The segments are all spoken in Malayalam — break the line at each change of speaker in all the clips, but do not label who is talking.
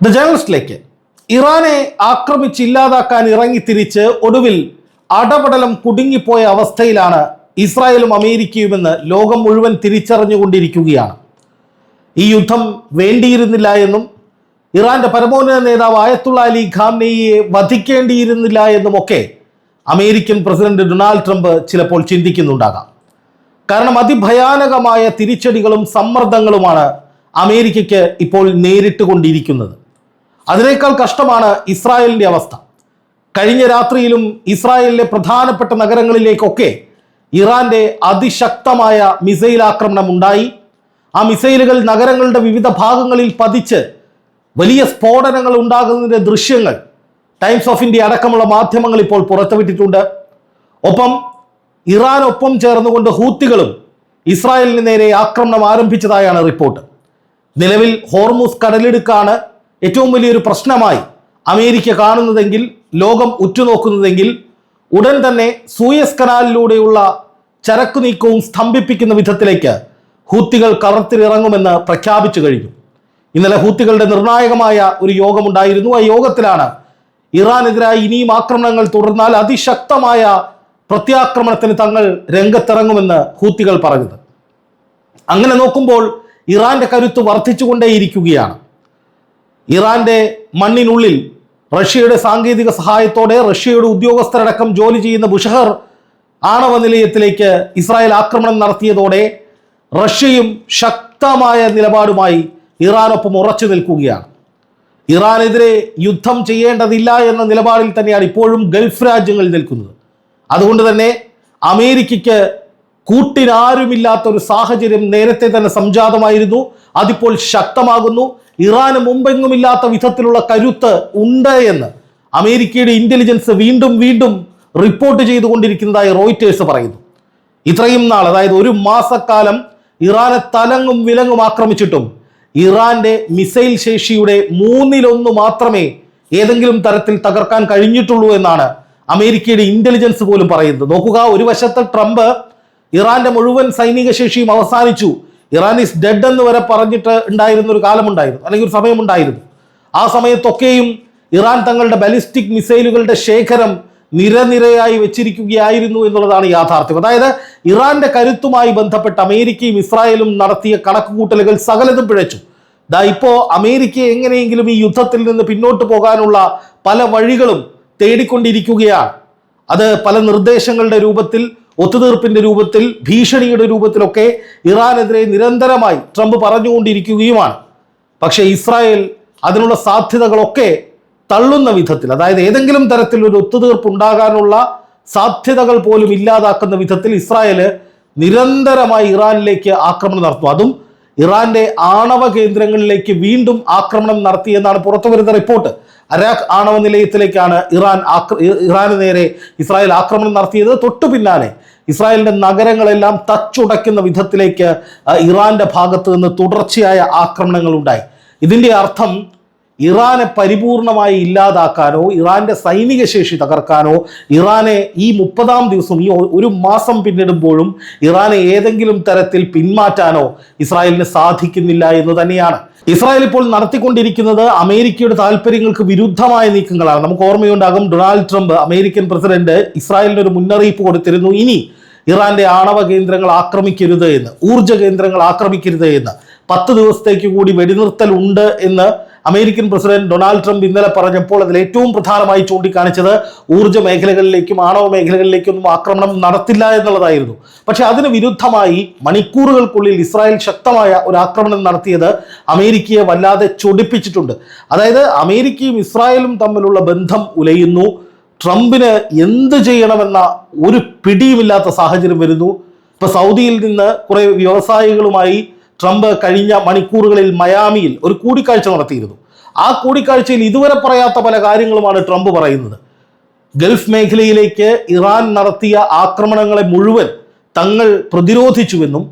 ദ ജേർണലിസ്റ്റിലേക്ക് ഇറാനെ ആക്രമിച്ചില്ലാതാക്കാൻ ഇറങ്ങിത്തിരിച്ച് ഒടുവിൽ അടപടലം കുടുങ്ങിപ്പോയ അവസ്ഥയിലാണ് ഇസ്രായേലും അമേരിക്കയുമെന്ന് ലോകം മുഴുവൻ തിരിച്ചറിഞ്ഞുകൊണ്ടിരിക്കുകയാണ്. ഈ യുദ്ധം വേണ്ടിയിരുന്നില്ല എന്നും ഇറാന്റെ പരമോന്നത നേതാവ് ആയത്തുള്ള അലി ഖാംനെയിയെ വധിക്കേണ്ടിയിരുന്നില്ല എന്നുമൊക്കെ അമേരിക്കൻ പ്രസിഡന്റ് ഡൊണാൾഡ് ട്രംപ് ചിലപ്പോൾ ചിന്തിക്കുന്നുണ്ടാകാം. കാരണം അതിഭയാനകമായ തിരിച്ചടികളും സമ്മർദ്ദങ്ങളുമാണ് അമേരിക്കയ്ക്ക് ഇപ്പോൾ നേരിട്ടുകൊണ്ടിരിക്കുന്നത്. അതിനേക്കാൾ കഷ്ടമാണ് ഇസ്രായേലിൻ്റെ അവസ്ഥ. കഴിഞ്ഞ രാത്രിയിലും ഇസ്രായേലിലെ പ്രധാനപ്പെട്ട നഗരങ്ങളിലേക്കൊക്കെ ഇറാന്റെ അതിശക്തമായ മിസൈൽ ആക്രമണം ഉണ്ടായി. ആ മിസൈലുകൾ നഗരങ്ങളുടെ വിവിധ ഭാഗങ്ങളിൽ പതിച്ച് വലിയ സ്ഫോടനങ്ങൾ ഉണ്ടാകുന്നതിൻ്റെ ദൃശ്യങ്ങൾ ടൈംസ് ഓഫ് ഇന്ത്യ അടക്കമുള്ള മാധ്യമങ്ങൾ ഇപ്പോൾ പുറത്തുവിട്ടിട്ടുണ്ട്. ഒപ്പം ഇറാനൊപ്പം ചേർന്നുകൊണ്ട് ഹൂത്തികളും ഇസ്രായേലിന് നേരെ ആക്രമണം ആരംഭിച്ചതായാണ് റിപ്പോർട്ട്. നിലവിൽ ഹോർമുസ് കടലിടുക്കാണ് ഏറ്റവും വലിയൊരു പ്രശ്നമായി അമേരിക്ക കാണുന്നതെങ്കിൽ, ലോകം ഉറ്റുനോക്കുന്നതെങ്കിൽ, ഉടൻ തന്നെ സൂയസ് കനാലിലൂടെയുള്ള ചരക്കു നീക്കവും സ്തംഭിപ്പിക്കുന്ന വിധത്തിലേക്ക് ഹൂത്തികൾ കളത്തിലിറങ്ങുമെന്ന് പ്രഖ്യാപിച്ചു കഴിഞ്ഞു. ഇന്നലെ ഹൂത്തികളുടെ നിർണായകമായ ഒരു യോഗമുണ്ടായിരുന്നു. ആ യോഗത്തിലാണ് ഇറാനെതിരായി ഇനിയും ആക്രമണങ്ങൾ തുടർന്നാൽ അതിശക്തമായ പ്രത്യാക്രമണത്തിന് തങ്ങൾ രംഗത്തിറങ്ങുമെന്ന് ഹൂത്തികൾ പറഞ്ഞത്. അങ്ങനെ നോക്കുമ്പോൾ ഇറാന്റെ കരുത്ത് വർദ്ധിച്ചുകൊണ്ടേയിരിക്കുകയാണ്. ഇറാന്റെ മണ്ണിനുള്ളിൽ റഷ്യയുടെ സാങ്കേതിക സഹായത്തോടെ റഷ്യയുടെ ഉദ്യോഗസ്ഥരടക്കം ജോലി ചെയ്യുന്ന ബുഷഹർ ആണവ നിലയത്തിലേക്ക് ഇസ്രായേൽ ആക്രമണം നടത്തിയതോടെ റഷ്യയും ശക്തമായ നിലപാടുമായി ഇറാനൊപ്പം ഉറച്ചു നിൽക്കുകയാണ്. ഇറാനെതിരെ യുദ്ധം ചെയ്യേണ്ടതില്ല എന്ന നിലപാടിൽ തന്നെയാണ് ഇപ്പോഴും ഗൾഫ് രാജ്യങ്ങൾ നിൽക്കുന്നത്. അതുകൊണ്ട് തന്നെ അമേരിക്കയ്ക്ക് കൂട്ടിനാരുമില്ലാത്തൊരു സാഹചര്യം നേരത്തെ തന്നെ സംജാതമായിരുന്നു. അതിപ്പോൾ ശക്തമാകുന്നു. ഇറാന് മുമ്പെങ്ങുമില്ലാത്ത വിധത്തിലുള്ള കരുത്ത് ഉണ്ട് എന്ന് അമേരിക്കയുടെ ഇന്റലിജൻസ് വീണ്ടും വീണ്ടും റിപ്പോർട്ട് ചെയ്തുകൊണ്ടിരിക്കുന്നതായി റോയിറ്റേഴ്സ് പറയുന്നു. ഇത്രയും നാൾ, അതായത് ഒരു മാസക്കാലം ഇറാനെ തലങ്ങും വിലങ്ങും ആക്രമിച്ചിട്ടും ഇറാന്റെ മിസൈൽ ശേഷിയുടെ 1/3 മാത്രമേ ഏതെങ്കിലും തരത്തിൽ തകർക്കാൻ കഴിഞ്ഞിട്ടുള്ളൂ എന്നാണ് അമേരിക്കയുടെ ഇന്റലിജൻസ് പോലും പറയുന്നത്. നോക്കുക, ഒരു വശത്ത് ട്രംപ് ഇറാന്റെ മുഴുവൻ സൈനിക ശേഷിയും അവസാനിച്ചു, ഇറാൻ ഈസ് ഡെഡ് എന്ന് വരെ പറഞ്ഞിട്ട് ഉണ്ടായിരുന്ന ഒരു കാലമുണ്ടായിരുന്നു, അല്ലെങ്കിൽ ഒരു സമയമുണ്ടായിരുന്നു. ആ സമയത്തൊക്കെയും ഇറാൻ തങ്ങളുടെ ബാലിസ്റ്റിക് മിസൈലുകളുടെ ശേഖരം നിരനിരയായി വെച്ചിരിക്കുകയായിരുന്നു എന്നുള്ളതാണ് യാഥാർത്ഥ്യം. അതായത് ഇറാന്റെ കരുത്തുമായി ബന്ധപ്പെട്ട് അമേരിക്കയും ഇസ്രായേലും നടത്തിയ കണക്കുകൂട്ടലുകൾ സകലതും പിഴച്ചു. ഇപ്പോ അമേരിക്ക എങ്ങനെയെങ്കിലും ഈ യുദ്ധത്തിൽ നിന്ന് പിന്നോട്ട് പോകാനുള്ള പല വഴികളും തേടിക്കൊണ്ടിരിക്കുകയാണ്. അത് പല നിർദ്ദേശങ്ങളുടെ രൂപത്തിൽ, ഒത്തുതീർപ്പിന്റെ രൂപത്തിൽ, ഭീഷണിയുടെ രൂപത്തിലൊക്കെ ഇറാനെതിരെ നിരന്തരമായി ട്രംപ് പറഞ്ഞുകൊണ്ടിരിക്കുകയുമാണ്. പക്ഷേ ഇസ്രായേൽ അതിനുള്ള സാധ്യതകളൊക്കെ തള്ളുന്ന വിധത്തിൽ, അതായത് ഏതെങ്കിലും തരത്തിൽ ഒരു ഒത്തുതീർപ്പ് ഉണ്ടാകാനുള്ള സാധ്യതകൾ പോലും ഇല്ലാതാക്കുന്ന വിധത്തിൽ ഇസ്രായേൽ നിരന്തരമായി ഇറാനിലേക്ക് ആക്രമണം നടത്തുന്നു. അതും ഇറാന്റെ ആണവ കേന്ദ്രങ്ങളിലേക്ക് വീണ്ടും ആക്രമണം നടത്തിയെന്നാണ് പുറത്തു വരുന്ന റിപ്പോർട്ട്. അരാഖ് ആണവ നിലയത്തിലേക്കാണ് ഇറാന് നേരെ ഇസ്രായേൽ ആക്രമണം നടത്തിയത്. തൊട്ടു പിന്നാലെ ഇസ്രായേലിന്റെ നഗരങ്ങളെല്ലാം തച്ചുടയ്ക്കുന്ന വിധത്തിലേക്ക് ഇറാന്റെ ഭാഗത്ത് നിന്ന് തുടർച്ചയായ ആക്രമണങ്ങൾ ഉണ്ടായി. ഇതിന്റെ അർത്ഥം ഇറാനെ പരിപൂർണമായി ഇല്ലാതാക്കാനോ, ഇറാന്റെ സൈനിക ശേഷി തകർക്കാനോ, ഇറാനെ ഈ 30-ാം ദിവസം, ഈ ഒരു മാസം പിന്നിടുമ്പോഴും ഇറാനെ ഏതെങ്കിലും തരത്തിൽ പിന്മാറ്റാനോ ഇസ്രായേലിന് സാധിക്കുന്നില്ല എന്ന് തന്നെയാണ്. ഇസ്രായേൽ ഇപ്പോൾ നടത്തിക്കൊണ്ടിരിക്കുന്നത് അമേരിക്കയുടെ താല്പര്യങ്ങൾക്ക് വിരുദ്ധമായ നീക്കങ്ങളാണ്. നമുക്ക് ഓർമ്മയുണ്ടാകും, ഡൊണാൾഡ് ട്രംപ്, അമേരിക്കൻ പ്രസിഡന്റ്, ഇസ്രായേലിന് ഒരു മുന്നറിയിപ്പ് കൊടുത്തിരുന്നു, ഇനി ഇറാന്റെ ആണവ കേന്ദ്രങ്ങൾ ആക്രമിക്കരുത് എന്ന്, ഊർജ്ജ കേന്ദ്രങ്ങൾ ആക്രമിക്കരുത് എന്ന്. 10 ദിവസത്തേക്ക് കൂടി വെടിനിർത്തൽ ഉണ്ട് എന്ന് അമേരിക്കൻ പ്രസിഡന്റ് ഡൊണാൾഡ് ട്രംപ് ഇന്നലെ പറഞ്ഞപ്പോൾ അതിൽ ഏറ്റവും പ്രധാനമായി ചൂണ്ടിക്കാണിച്ചത് ഊർജ്ജ മേഖലകളിലേക്കും ആണവ മേഖലകളിലേക്കൊന്നും ആക്രമണം നടത്തില്ല എന്നുള്ളതായിരുന്നു. പക്ഷെ അതിന് വിരുദ്ധമായി മണിക്കൂറുകൾക്കുള്ളിൽ ഇസ്രായേൽ ശക്തമായ ഒരു ആക്രമണം നടത്തിയത് അമേരിക്കയെ വല്ലാതെ ചൊടിപ്പിച്ചിട്ടുണ്ട്. അതായത് അമേരിക്കയും ഇസ്രായേലും തമ്മിലുള്ള ബന്ധം ഉലയുന്നു. ട്രംപിന് എന്ത് ചെയ്യണമെന്ന ഒരു പിടിയുമില്ലാത്ത സാഹചര്യം വരുന്നു. ഇപ്പൊ സൗദിയിൽ നിന്ന് കുറെ വ്യവസായികളുമായി ട്രംപ് കഴിഞ്ഞ മണിക്കൂറുകളിൽ മയാമിയിൽ ഒരു കൂടിക്കാഴ്ച നടത്തിയിരുന്നു. ആ കൂടിക്കാഴ്ചയിൽ ഇതുവരെ പറയാത്ത പല കാര്യങ്ങളുമാണ് ട്രംപ് പറയുന്നത്. ഗൾഫ് മേഖലയിലേക്ക് ഇറാൻ നടത്തിയ ആക്രമണങ്ങളെ മുഴുവൻ തങ്ങൾ പ്രതിരോധിച്ചുവെന്നും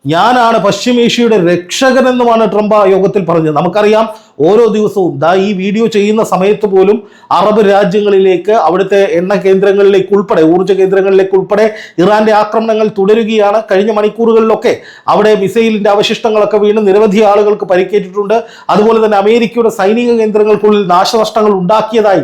ഞാനാണ് പശ്ചിമേഷ്യയുടെ രക്ഷകനെന്നുമാണ് ട്രംപ് ആ യോഗത്തിൽ പറഞ്ഞത്. നമുക്കറിയാം, ഓരോ ദിവസവും ഈ വീഡിയോ ചെയ്യുന്ന സമയത്ത് പോലും അറബ് രാജ്യങ്ങളിലേക്ക്, അവിടുത്തെ എണ്ണ കേന്ദ്രങ്ങളിലേക്ക് ഉൾപ്പെടെ, ഊർജ്ജ കേന്ദ്രങ്ങളിലേക്ക് ഉൾപ്പെടെ ഇറാന്റെ ആക്രമണങ്ങൾ തുടരുകയാണ്. കഴിഞ്ഞ മണിക്കൂറുകളിലൊക്കെ അവിടെ മിസൈലിന്റെ അവശിഷ്ടങ്ങളൊക്കെ വീണ് നിരവധി ആളുകൾക്ക് പരിക്കേറ്റിട്ടുണ്ട്. അതുപോലെ തന്നെ അമേരിക്കയുടെ സൈനിക കേന്ദ്രങ്ങൾക്കുള്ളിൽ നാശനഷ്ടങ്ങൾ ഉണ്ടാക്കിയതായി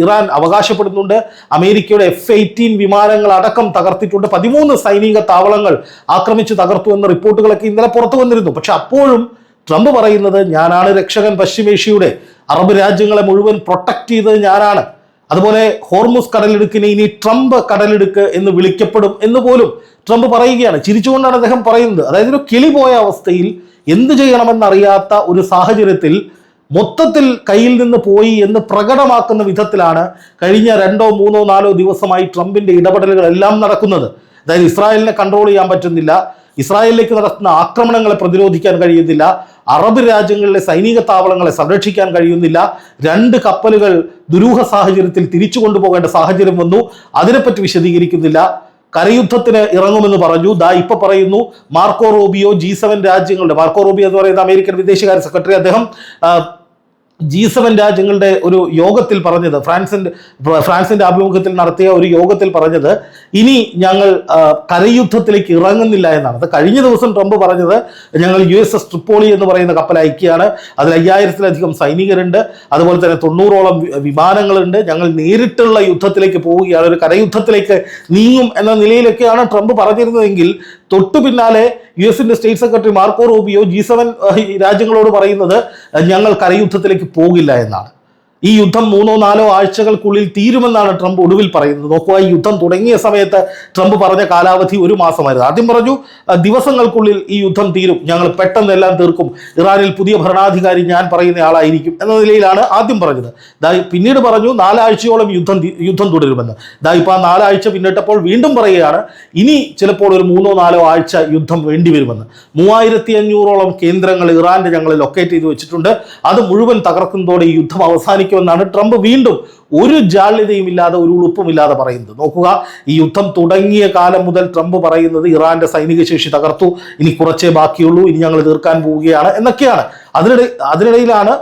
ഇറാൻ അവകാശപ്പെടുന്നുണ്ട്. അമേരിക്കയുടെ F-18 വിമാനങ്ങൾ അടക്കം തകർത്തിട്ടുണ്ട്. 13 സൈനിക താവളങ്ങൾ ആക്രമിച്ച് തകർത്തു എന്ന റിപ്പോർട്ടുകളൊക്കെ ഇന്നലെ പുറത്തു വന്നിരുന്നു. പക്ഷെ അപ്പോഴും ട്രംപ് പറയുന്നത് ഞാനാണ് രക്ഷകൻ പശ്ചിമേഷ്യയുടെ, അറബ് രാജ്യങ്ങളെ മുഴുവൻ പ്രൊട്ടക്ട് ചെയ്തത് ഞാനാണ്, അതുപോലെ ഹോർമുസ് കടലിടുക്കിനെ ഇനി ട്രംപ് കടലിടുക്ക് എന്ന് വിളിക്കപ്പെടും എന്ന് പോലും ട്രംപ് പറയുകയാണ്. ചിരിച്ചുകൊണ്ടാണ് അദ്ദേഹം പറയുന്നത്. അതായത് ഒരു കിളി പോയ അവസ്ഥയിൽ എന്ത് ചെയ്യണമെന്നറിയാത്ത ഒരു സാഹചര്യത്തിൽ മൊത്തത്തിൽ കയ്യിൽ നിന്ന് പോയി എന്ന് പ്രകടമാക്കുന്ന വിധത്തിലാണ് കഴിഞ്ഞ 2, 3, 4 ദിവസമായി ട്രംപിന്റെ ഇടപെടലുകളെല്ലാം നടക്കുന്നത്. അതായത് ഇസ്രായേലിനെ കൺട്രോൾ ചെയ്യാൻ പറ്റുന്നില്ല, ഇസ്രായേലിലേക്ക് നടത്തുന്ന ആക്രമണങ്ങളെ പ്രതിരോധിക്കാൻ കഴിയുന്നില്ല, അറബ് രാജ്യങ്ങളിലെ സൈനിക താവളങ്ങളെ സംരക്ഷിക്കാൻ കഴിയുന്നില്ല, 2 കപ്പലുകൾ ദുരൂഹ സാഹചര്യത്തിൽ തിരിച്ചു കൊണ്ടുപോകേണ്ട സാഹചര്യം വന്നു, അതിനെപ്പറ്റി വിശദീകരിക്കുന്നില്ല. കരയുദ്ധത്തിന് ഇറങ്ങുമെന്ന് പറഞ്ഞു. ഇപ്പൊ പറയുന്നു മാർക്കോ റൂബിയോ G7 രാജ്യങ്ങളുടെ, മാർക്കോ റൂബിയോ എന്ന് പറയുന്ന അമേരിക്കൻ വിദേശകാര്യ സെക്രട്ടറി, അദ്ദേഹം G7 രാജ്യങ്ങളുടെ ഒരു യോഗത്തിൽ പറഞ്ഞത്, ഫ്രാൻസിന്റെ ആഭിമുഖ്യത്തിൽ നടത്തിയ ഒരു യോഗത്തിൽ പറഞ്ഞത് ഇനി ഞങ്ങൾ കരയുദ്ധത്തിലേക്ക് ഇറങ്ങുന്നില്ല എന്നാണ്. അത് കഴിഞ്ഞ ദിവസം ട്രംപ് പറഞ്ഞത് ഞങ്ങൾ USS ട്രിപ്പോളി എന്ന് പറയുന്ന കപ്പൽ അയക്കുകയാണ്, അതിൽ 5000-ലധികം സൈനികരുണ്ട്, അതുപോലെ തന്നെ 90ഓളം വിമാനങ്ങളുണ്ട്, ഞങ്ങൾ നേരിട്ടുള്ള യുദ്ധത്തിലേക്ക് പോവുകയാണ്, ഒരു കരയുദ്ധത്തിലേക്ക് നീങ്ങും എന്ന നിലയിലൊക്കെയാണ് ട്രംപ് പറഞ്ഞിരുന്നതെങ്കിൽ തൊട്ടു പിന്നാലെ US state secretary Marco Rubio G7 രാജ്യങ്ങളോട് പറയുന്നത് ഞങ്ങൾ കരയുദ്ധത്തിലേക്ക് പോകില്ല എന്നാണ്. ഈ യുദ്ധം 3-4 ആഴ്ചകൾക്കുള്ളിൽ തീരുമെന്നാണ് ട്രംപ് ഒടുവിൽ പറയുന്നത്. നോക്കുക, ഈ യുദ്ധം തുടങ്ങിയ സമയത്ത് ട്രംപ് പറഞ്ഞ കാലാവധി 1 മാസമായിരുന്നു. ആദ്യം പറഞ്ഞു ദിവസങ്ങൾക്കുള്ളിൽ ഈ യുദ്ധം തീരും, ഞങ്ങൾ പെട്ടെന്ന് എല്ലാം തീർക്കും, ഇറാനിൽ പുതിയ ഭരണാധികാരി ഞാൻ പറയുന്ന ആളായിരിക്കും എന്ന നിലയിലാണ് ആദ്യം പറഞ്ഞത്. പിന്നീട് പറഞ്ഞു 4 ആഴ്ചയോളം യുദ്ധം തുടരുമെന്ന്. ഇപ്പൊ 4 ആഴ്ച പിന്നിട്ടപ്പോൾ വീണ്ടും പറയുകയാണ് ഇനി ചിലപ്പോൾ ഒരു 3-4 ആഴ്ച യുദ്ധം വേണ്ടിവരുമെന്ന്. 3500ഓളം കേന്ദ്രങ്ങൾ ഇറാന്റെ ഞങ്ങൾ ലൊക്കേറ്റ് ചെയ്ത് വെച്ചിട്ടുണ്ട്, അത് മുഴുവൻ തകർക്കുന്നതോടെ ഈ യുദ്ധം അവസാനിക്കും എന്നാണ് ട്രംപ് വീണ്ടും ഒരു ജാള്യതയും ഇല്ലാതെ, ഒരു ഉളുപ്പുമില്ലാതെ പറയുന്നത്. നോക്കുക, ഈ യുദ്ധം തുടങ്ങിയ കാലം മുതൽ ട്രംപ് പറയുന്നത് ഇറാന്റെ സൈനിക ശേഷി തകർത്തു, ഇനി കുറച്ചേ ബാക്കിയുള്ളൂ, ഇനി ഞങ്ങൾ തീർക്കാൻ പോവുകയാണ് എന്നൊക്കെയാണ്. അതിനിടയിലാണ്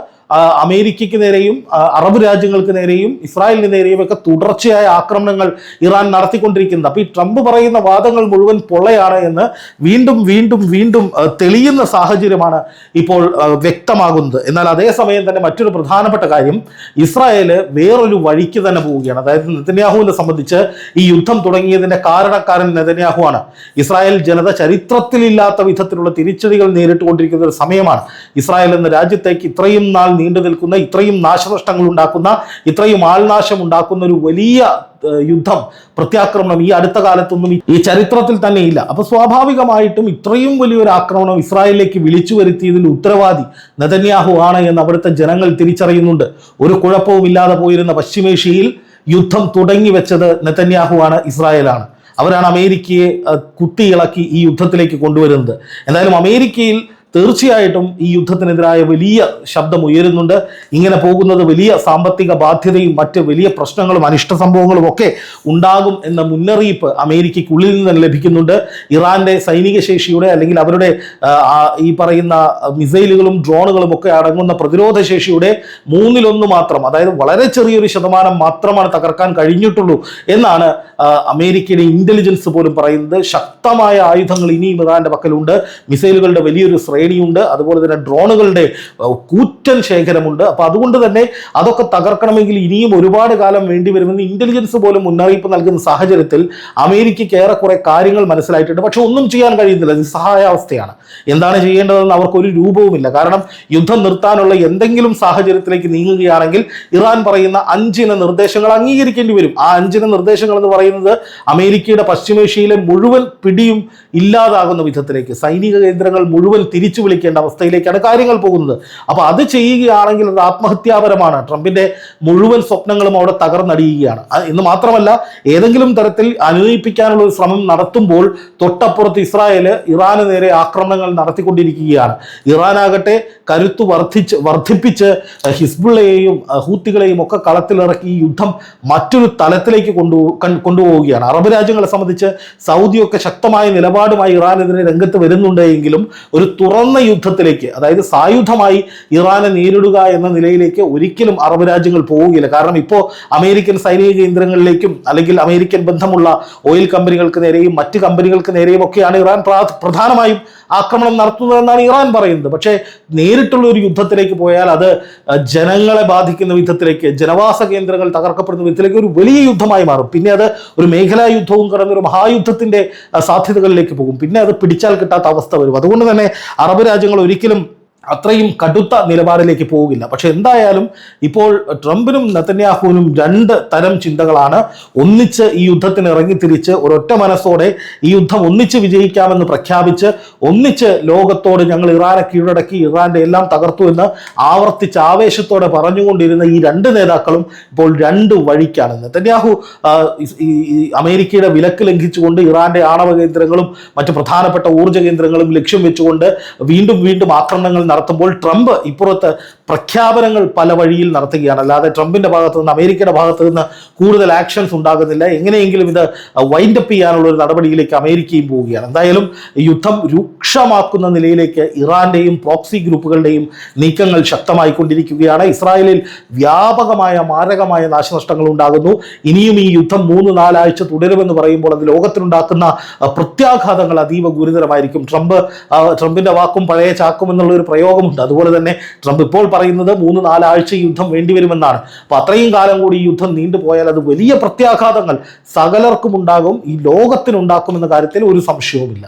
അമേരിക്കയ്ക്ക് നേരെയും അറബ് രാജ്യങ്ങൾക്ക് നേരെയും ഇസ്രായേലിന് നേരെയും ഒക്കെ തുടർച്ചയായ ആക്രമണങ്ങൾ ഇറാൻ നടത്തിക്കൊണ്ടിരിക്കുന്നത്. അപ്പൊ ഈ ട്രംപ് പറയുന്ന വാദങ്ങൾ മുഴുവൻ പൊള്ളയാണ് എന്ന് വീണ്ടും വീണ്ടും വീണ്ടും തെളിയുന്ന സാഹചര്യമാണ് ഇപ്പോൾ വ്യക്തമാകുന്നത്. എന്നാൽ അതേസമയം തന്നെ മറ്റൊരു പ്രധാനപ്പെട്ട കാര്യം, ഇസ്രായേല് വേറൊരു വഴിക്ക് തന്നെ പോവുകയാണ്. അതായത് നെതന്യാഹുവിനെ സംബന്ധിച്ച് ഈ യുദ്ധം തുടങ്ങിയതിന്റെ കാരണക്കാരൻ നെതന്യാഹു ആണ്. ഇസ്രായേൽ ജനത ചരിത്രത്തിലില്ലാത്ത വിധത്തിലുള്ള തിരിച്ചടികൾ നേരിട്ടുകൊണ്ടിരിക്കുന്ന ഒരു സമയമാണ്. ഇസ്രായേൽ എന്ന രാജ്യത്തേക്ക് ഇത്രയും നാൾ നീണ്ടു നിൽക്കുന്ന, ഇത്രയും നാശനഷ്ടങ്ങൾ ഉണ്ടാക്കുന്ന, ഇത്രയും ആൾനാശം ഉണ്ടാക്കുന്ന ഒരു വലിയ യുദ്ധം, പ്രത്യാക്രമണം ഈ അടുത്ത കാലത്തൊന്നും ഈ ചരിത്രത്തിൽ തന്നെ ഇല്ല. അപ്പൊ സ്വാഭാവികമായിട്ടും ഇത്രയും വലിയൊരു ആക്രമണം ഇസ്രായേലിലേക്ക് വിളിച്ചു വരുത്തിയതിൽ ഉത്തരവാദി നെതന്യാഹു ആണ് എന്ന് അവിടുത്തെ ജനങ്ങൾ തിരിച്ചറിയുന്നുണ്ട്. ഒരു കുഴപ്പവും ഇല്ലാതെ പോയിരുന്ന പശ്ചിമേഷ്യയിൽ യുദ്ധം തുടങ്ങി വെച്ചത് നെതന്യാഹു ആണ്, ഇസ്രായേലാണ്. അവരാണ് അമേരിക്കയെ കുത്തിയിളക്കി ഈ യുദ്ധത്തിലേക്ക് കൊണ്ടുവരുന്നത്. എന്തായാലും അമേരിക്കയിൽ തീർച്ചയായിട്ടും ഈ യുദ്ധത്തിനെതിരായ വലിയ ശബ്ദം ഉയരുന്നുണ്ട്. ഇങ്ങനെ പോകുന്നത് വലിയ സാമ്പത്തിക ബാധ്യതയും മറ്റ് വലിയ പ്രശ്നങ്ങളും അനിഷ്ട സംഭവങ്ങളും ഒക്കെ ഉണ്ടാകും എന്ന മുന്നറിയിപ്പ് അമേരിക്കയ്ക്കുള്ളിൽ നിന്ന് ലഭിക്കുന്നുണ്ട്. ഇറാന്റെ സൈനിക ശേഷിയുടെ, അല്ലെങ്കിൽ അവരുടെ ഈ പറയുന്ന മിസൈലുകളും ഡ്രോണുകളും ഒക്കെ അടങ്ങുന്ന പ്രതിരോധ ശേഷിയുടെ 1/3 മാത്രം, അതായത് വളരെ ചെറിയൊരു ശതമാനം മാത്രമാണ് തകർക്കാൻ കഴിഞ്ഞിട്ടുള്ളൂ എന്നാണ് അമേരിക്കയുടെ ഇന്റലിജൻസ് പോലും പറയുന്നത്. ശക്തമായ ആയുധങ്ങൾ ഇനിയും ഇറാന്റെ പക്കലുണ്ട്, മിസൈലുകളുടെ വലിയൊരു ശ്രേണിയുണ്ട്, അതുപോലെ തന്നെ ഡ്രോണുകളുടെ കൂറ്റൻ ശേഖരമുണ്ട്. അപ്പൊ അതുകൊണ്ട് തന്നെ അതൊക്കെ തകർക്കണമെങ്കിൽ ഇനിയും ഒരുപാട് കാലം വേണ്ടിവരുമെന്ന് ഇന്റലിജൻസ് പോലും മുന്നറിയിപ്പ് നൽകുന്ന സാഹചര്യത്തിൽ അമേരിക്കയ്ക്ക് ഏറെക്കുറെ കാര്യങ്ങൾ മനസ്സിലായിട്ടുണ്ട്. പക്ഷെ ഒന്നും ചെയ്യാൻ കഴിയുന്നില്ല, നിസ്സഹായാവസ്ഥയാണ്. എന്താണ് ചെയ്യേണ്ടതെന്ന് അവർക്കൊരു രൂപവുമില്ല. കാരണം യുദ്ധം നിർത്താനുള്ള എന്തെങ്കിലും സാഹചര്യത്തിലേക്ക് നീങ്ങുകയാണെങ്കിൽ ഇറാൻ പറയുന്ന 5 നിർദ്ദേശങ്ങൾ അംഗീകരിക്കേണ്ടി വരും. ആ 5 നിർദ്ദേശങ്ങൾ എന്ന് പറയുന്നത് അമേരിക്കയുടെ പശ്ചിമേഷ്യയിലെ മുഴുവൻ പിടിയും ഇല്ലാതാകുന്ന വിധത്തിലേക്ക്, സൈനിക കേന്ദ്രങ്ങൾ മുഴുവൻ തിരിച്ചു വിളിക്കേണ്ട അവസ്ഥയിലേക്കാണ് കാര്യങ്ങൾ പോകുന്നത്. അപ്പൊ അത് ചെയ്യുകയാണെങ്കിൽ അത് ആത്മഹത്യാപരമാണ്. ട്രംപിന്റെ മുഴുവൻ സ്വപ്നങ്ങളും അവിടെ തകർന്നടിയുകയാണ്. എന്ന് മാത്രമല്ല, ഏതെങ്കിലും തരത്തിൽ അനുനയിപ്പിക്കാനുള്ള ഒരു ശ്രമം നടത്തുമ്പോൾ തൊട്ടപ്പുറത്ത് ഇറാന് നേരെ ആക്രമണങ്ങൾ നടത്തിക്കൊണ്ടിരിക്കുകയാണ്. ഇറാനാകട്ടെ കരുത്തു വർദ്ധിപ്പിച്ച് ഹിസ്ബുള്ളയെയും ഹൂത്തികളെയും ഒക്കെ കളത്തിലിറക്കി ഈ യുദ്ധം മറ്റൊരു തലത്തിലേക്ക് കൊണ്ടുപോവുകയാണ്. അറബ് രാജ്യങ്ങളെ സംബന്ധിച്ച് സൗദിയൊക്കെ ശക്തമായ നിലപാടുമായി ഇറാനെതിരെ രംഗത്ത് വരുന്നുണ്ട് എങ്കിലും ഒരു തുറന്ന തുറന്ന യുദ്ധത്തിലേക്ക്, അതായത് സായുധമായി ഇറാനെ നേരിടുക എന്ന നിലയിലേക്ക് ഒരിക്കലും അറബ് രാജ്യങ്ങൾ പോവുകയില്ല. കാരണം ഇപ്പോൾ അമേരിക്കൻ സൈനിക കേന്ദ്രങ്ങളിലേക്കും അല്ലെങ്കിൽ അമേരിക്കൻ ബന്ധമുള്ള ഓയിൽ കമ്പനികൾക്ക് നേരെയും മറ്റ് കമ്പനികൾക്ക് നേരെയും ഒക്കെയാണ് ഇറാൻ പ്രധാനമായും ആക്രമണം നടത്തുന്നതെന്നാണ് ഇറാൻ പറയുന്നത്. പക്ഷേ നേരിട്ടുള്ള ഒരു യുദ്ധത്തിലേക്ക് പോയാൽ അത് ജനങ്ങളെ ബാധിക്കുന്ന വിധത്തിലേക്ക്, ജനവാസ കേന്ദ്രങ്ങൾ തകർക്കപ്പെടുന്ന വിധത്തിലേക്ക് ഒരു വലിയ യുദ്ധമായി മാറും. പിന്നെ അത് ഒരു മേഖലാ യുദ്ധവും കടന്നൊരു മഹായുദ്ധത്തിന്റെ സാധ്യതകളിലേക്ക് പോകും. പിന്നെ അത് പിടിച്ചാൽ കിട്ടാത്ത അവസ്ഥ വരും. അതുകൊണ്ട് തന്നെ അറബ് രാജ്യങ്ങൾ ഒരിക്കലും അത്രയും കടുത്ത നിലപാടിലേക്ക് പോകില്ല. പക്ഷെ എന്തായാലും ഇപ്പോൾ ട്രംപിനും നെതന്യാഹുവിനും രണ്ട് തരം ചിന്തകളാണ്. ഒന്നിച്ച് ഈ യുദ്ധത്തിന് ഇറങ്ങിത്തിരിച്ച് ഒരൊറ്റ മനസ്സോടെ ഈ യുദ്ധം ഒന്നിച്ച് വിജയിക്കാമെന്ന് പ്രഖ്യാപിച്ച് ഒന്നിച്ച് ലോകത്തോട് ഞങ്ങൾ ഇറാനെ കീഴടക്കി, ഇറാന്റെ എല്ലാം തകർത്തു എന്ന് ആവർത്തിച്ച് ആവേശത്തോടെ പറഞ്ഞുകൊണ്ടിരുന്ന ഈ രണ്ട് നേതാക്കളും ഇപ്പോൾ രണ്ട് വഴിക്കാണ്. നെതന്യാഹു അമേരിക്കയുടെ വിലക്ക് ലംഘിച്ചുകൊണ്ട് ഇറാന്റെ ആണവ കേന്ദ്രങ്ങളും മറ്റ് പ്രധാനപ്പെട്ട ഊർജ്ജ കേന്ദ്രങ്ങളും ലക്ഷ്യം വെച്ചുകൊണ്ട് വീണ്ടും വീണ്ടും ആക്രമണങ്ങൾ നടത്തുമ്പോൾ ട്രംപ് ഇപ്പുറത്ത് പ്രഖ്യാപനങ്ങൾ പല വഴിയിൽ നടത്തുകയാണ്. അല്ലാതെ ട്രംപിന്റെ ഭാഗത്തു നിന്ന്, അമേരിക്കയുടെ ഭാഗത്തു നിന്ന് കൂടുതൽ ആക്ഷൻസ് ഉണ്ടാകുന്നില്ല. എങ്ങനെയെങ്കിലും ഇത് വൈൻഡപ്പ് ചെയ്യാനുള്ള ഒരു നടപടിയിലേക്ക് അമേരിക്കയും പോവുകയാണ്. എന്തായാലും യുദ്ധം രൂക്ഷമാക്കുന്ന നിലയിലേക്ക് ഇറാന്റെയും പ്രോക്സി ഗ്രൂപ്പുകളുടെയും നീക്കങ്ങൾ ശക്തമായിക്കൊണ്ടിരിക്കുകയാണ്. ഇസ്രായേലിൽ വ്യാപകമായ മാരകമായ നാശനഷ്ടങ്ങൾ ഉണ്ടാകുന്നു. ഇനിയും ഈ യുദ്ധം 3-4 ആഴ്ച തുടരുമെന്ന് പറയുമ്പോൾ അത് ലോകത്തിനുണ്ടാക്കുന്ന പ്രത്യാഘാതങ്ങൾ അതീവ ഗുരുതരമായിരിക്കും. ട്രംപിന്റെ വാക്കും പഴയ ചാക്കും എന്നുള്ള ഒരു പ്രയോഗമുണ്ട്. അതുപോലെ തന്നെ ട്രംപ് ഇപ്പോൾ പറയുന്നത് 3-4 ആഴ്ച യുദ്ധം വേണ്ടിവരുമെന്നാണ്. അപ്പൊ അത്രയും കാലം കൂടി ഈ യുദ്ധം നീണ്ടുപോയാൽ അത് വലിയ പ്രത്യാഘാതങ്ങൾ സകലർക്കും ഉണ്ടാകും, ഈ ലോകത്തിനുണ്ടാക്കുമെന്ന കാര്യത്തിൽ ഒരു സംശയവുമില്ല.